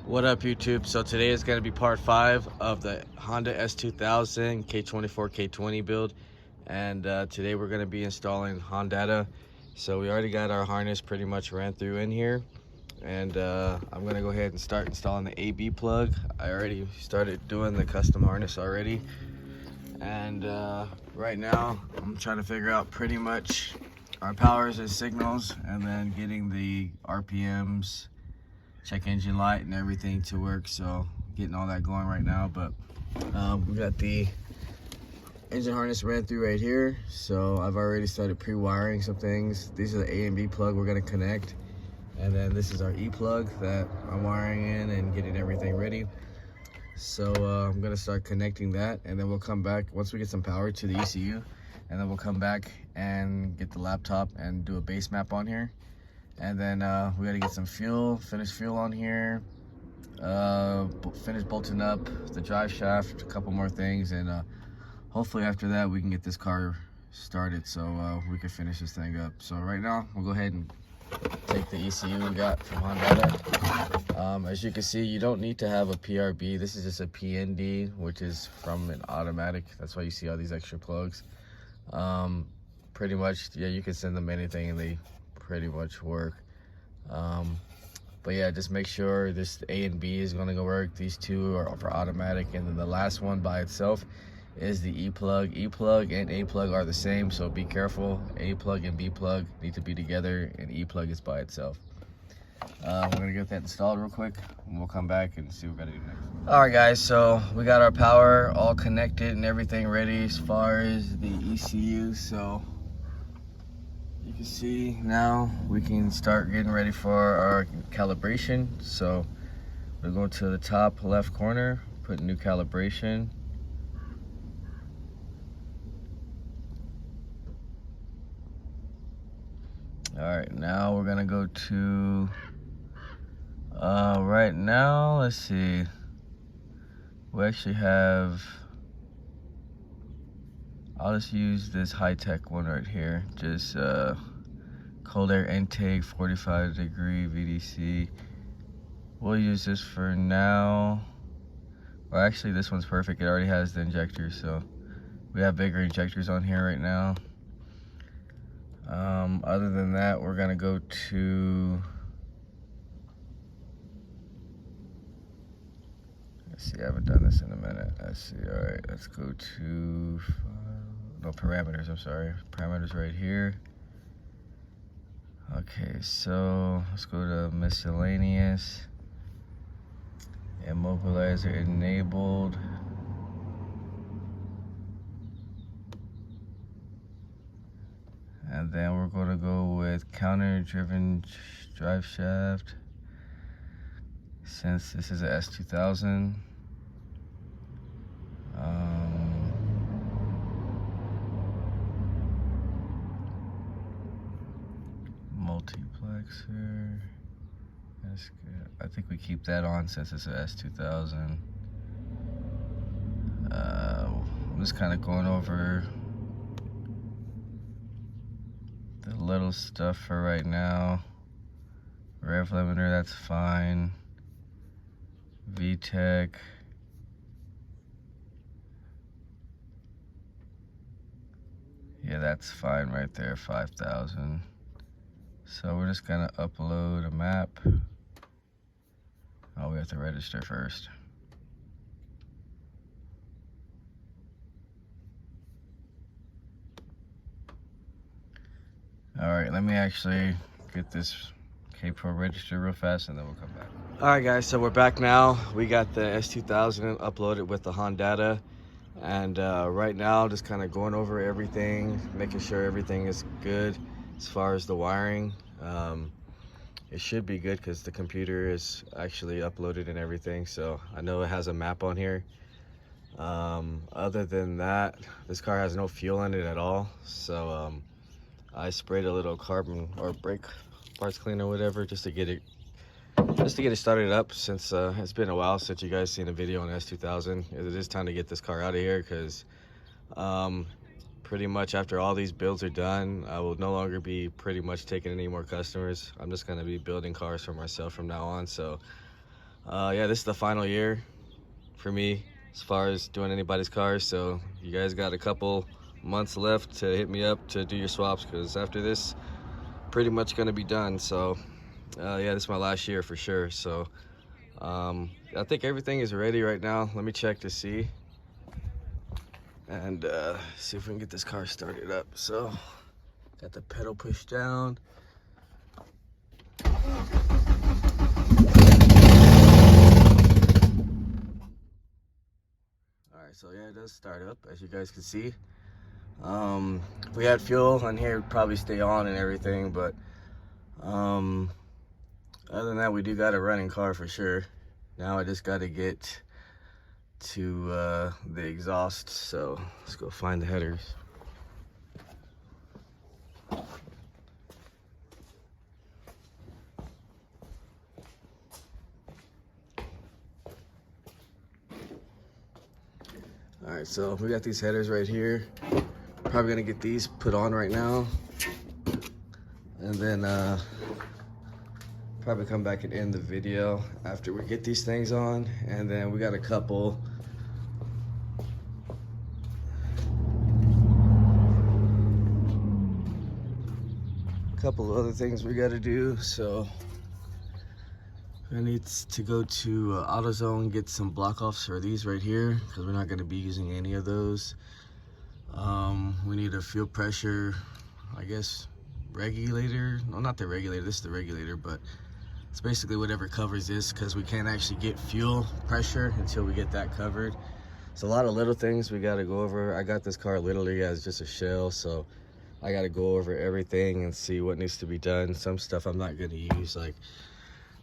What up, YouTube? So today is going to be part 5 of the Honda S2000 k24 k20 build, and today we're going to be installing Hondata. So we already got our harness pretty much ran through in here, and I'm going to go ahead and start installing the AB plug. I already started doing the custom harness already, and right now I'm trying to figure out pretty much our powers and signals, and then getting the RPMs, check engine light and everything to work. So getting all that going right now, but we got the engine harness ran through right here, so I've already started pre-wiring some things. These are the A and B plug we're going to connect, and then this is our E plug that I'm wiring in and getting everything ready. So I'm going to start connecting that, and then we'll come back once we get some power to the ECU, and then we'll come back and get the laptop and do a base map on here. And then we got to get some fuel, finish fuel on here, finish bolting up the drive shaft, a couple more things, and hopefully after that we can get this car started so we can finish this thing up. So right now we'll go ahead and take the ECU we got from Hondata. As you can see, you don't need to have a PRB. This is just a PND, which is from an automatic. That's why you see all these extra plugs. Pretty much, yeah, you can send them anything and they pretty much work. But yeah, just make sure this A and B is going to work. These two are for automatic, and then the last one by itself is the E plug. E plug and A plug are the same, so be careful. A plug and B plug need to be together, and E plug is by itself. We're gonna get that installed real quick, and we'll come back and see what we gotta do next. All right, guys, so we got our power all connected and everything ready as far as the ECU. So you can see now we can start getting ready for our calibration. So we're going to the top left corner, put new calibration. All right, now we're gonna go to right now, let's see, we actually have, I'll just use this high-tech one right here, just cold air intake, 45 degree VDC. We'll use this for now. Well, actually this one's perfect, it already has the injectors, so we have bigger injectors on here right now. Other than that, we're gonna go to, let's see, I haven't done this in a minute. Let's see, all right, let's go to, no, parameters, I'm sorry. Parameters right here. Okay, so let's go to miscellaneous. Immobilizer enabled. And then we're going to go with counter-driven drive shaft, since this is a S2000. Multiplexer. That's good. I think we keep that on since it's a S2000. I'm just kind of going over the little stuff for right now. Rev limiter, that's fine. VTEC. Yeah, that's fine right there, 5,000. So we're just gonna upload a map. Oh, we have to register first. All right, let me actually get this K4 registered real fast, and then we'll come back. All right, guys, so we're back now. We got the S2000 uploaded with the Hondata, and right now just kind of going over everything, making sure everything is good as far as the wiring. It should be good because the computer is actually uploaded and everything, so I know it has a map on here. Other than that, this car has no fuel in it at all, so I sprayed a little carbon or brake parts cleaner or whatever just to get it started up, since it's been a while since you guys seen a video on S2000. It is time to get this car out of here, because pretty much after all these builds are done, I will no longer be pretty much taking any more customers. I'm just going to be building cars for myself from now on. So Yeah, this is the final year for me as far as doing anybody's cars. So you guys got a couple months left to hit me up to do your swaps, because after this, pretty much gonna be done. So yeah, this is my last year for sure. So I think everything is ready right now. Let me check to see and see if we can get this car started up. So got the pedal pushed down. Alright, so yeah, it does start up, as you guys can see. If we had fuel on here, it'd probably stay on and everything, but other than that, we do got a running car for sure. Now I just got to get to the exhaust, so let's go find the headers. All right, so we got these headers right here. Probably gonna get these put on right now, and then probably come back and end the video after we get these things on. And then we got a couple other things we got to do. So I need to go to AutoZone, get some block offs for these right here, because we're not going to be using any of those. We need a fuel pressure, I guess, regulator. No, not the regulator, this is the regulator, but it's basically whatever covers this, because we can't actually get fuel pressure until we get that covered. It's a lot of little things we got to go over. I got this car literally as just a shell, so I got to go over everything and see what needs to be done. Some stuff I'm not going to use, like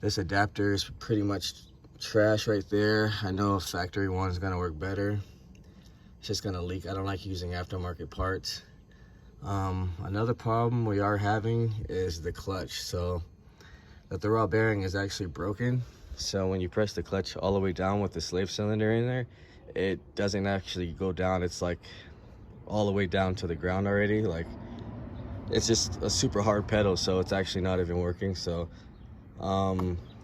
this adapter is pretty much trash right there. I know a factory one is going to work better. It's just going to leak. I don't like using aftermarket parts. Another problem we are having is the clutch. So the throw bearing is actually broken. So when you press the clutch all the way down with the slave cylinder in there, it doesn't actually go down. It's like all the way down to the ground already. Like, it's just a super hard pedal, so it's actually not even working. So now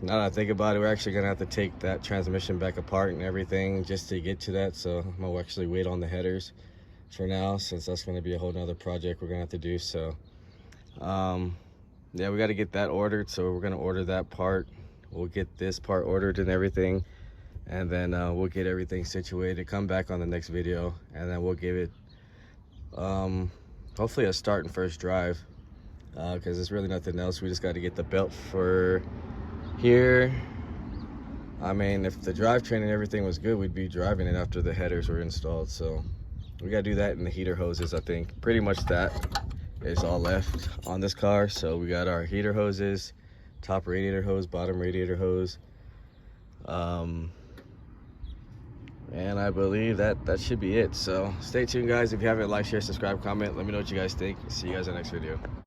that I think about it, we're actually gonna have to take that transmission back apart and everything just to get to that. So I'm gonna actually wait on the headers for now, since that's gonna be a whole nother project we're gonna have to do. So yeah, we got to get that ordered, so we're gonna order that part. We'll get this part ordered and everything, and then we'll get everything situated, come back on the next video, and then we'll give it hopefully a start and first drive, because there's really nothing else. We just got to get the belt for here. I mean, if the drivetrain and everything was good, we'd be driving it after the headers were installed. So we got to do that in the heater hoses. I think pretty much that is all left on this car. So we got our heater hoses, top radiator hose, bottom radiator hose, and I believe that should be it. So stay tuned, guys. If you haven't liked, share, subscribe, comment, let me know what you guys think. See you guys in the next video.